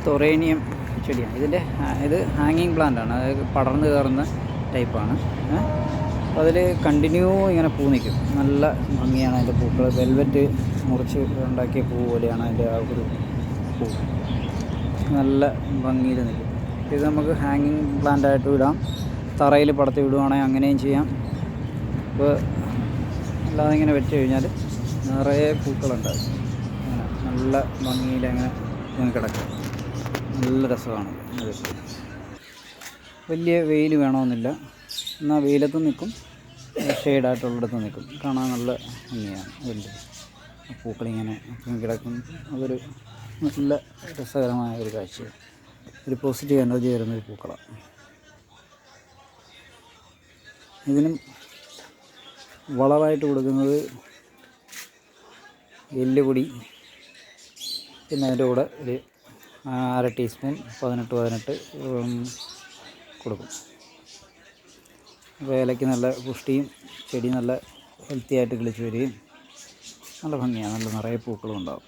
തൊറേനിയം ചെടിയാണ്. ഇത് ഹാങ്ങിങ് പ്ലാന്റ് ആണ്, അതായത് പടർന്ന് കയറുന്ന ടൈപ്പാണ്. അപ്പോൾ അതിൽ കണ്ടിന്യൂ ഇങ്ങനെ പൂ നിൽക്കും. നല്ല ഭംഗിയാണ് അതിൻ്റെ പൂക്കൾ. വെൽവെറ്റ് മുറിച്ച് ഉണ്ടാക്കിയ പൂ പോലെയാണ് അതിൻ്റെ ആ ഒരു പൂ. നല്ല ഭംഗിയിൽ നിൽക്കും. ഇത് നമുക്ക് ഹാങ്ങിങ് പ്ലാന്റായിട്ട് ഇടാം, തറയിൽ പടർത്തി വിടുവാണെങ്കിൽ അങ്ങനെയും ചെയ്യാം. ഇപ്പോൾ അല്ലാതെ ഇങ്ങനെ വെച്ച് കഴിഞ്ഞാൽ നിറയെ പൂക്കളുണ്ടാകും. അങ്ങനെ നല്ല ഭംഗിയിൽ അങ്ങനെ കിടക്കും. നല്ല രസമാണ് അത്. വലിയ വെയിൽ വേണമെന്നില്ല, എന്നാൽ വെയിലത്ത് നിൽക്കും, ഷെയ്ഡായിട്ടുള്ളിടത്ത് നിൽക്കും. കാണാൻ നല്ല ഭംഗിയാണ് അതിൻ്റെ പൂക്കളിങ്ങനെ കിടക്കും. അതൊരു നല്ല രസകരമായ ഒരു കാഴ്ചയാണ്. ഒരു പോസിറ്റീവ് എനർജി വരുന്നൊരു പൂക്കളാണ്. ഇതിനും വളമായിട്ട് കൊടുക്കുന്നത് എല്ലുപൊടി, പിന്നെ അതിൻ്റെ കൂടെ ഒരു 1/2 ടീസ്പൂൺ 18 കൊടുക്കും. അപ്പോൾ ഇലയ്ക്ക് നല്ല പുഷ്ടിയും ചെടി നല്ല ഹെൽത്തി ആയിട്ട് കിളിച്ച് വരികയും നല്ല ഭംഗിയാണ്. നല്ല നിറയെ പൂക്കളും ഉണ്ടാകും.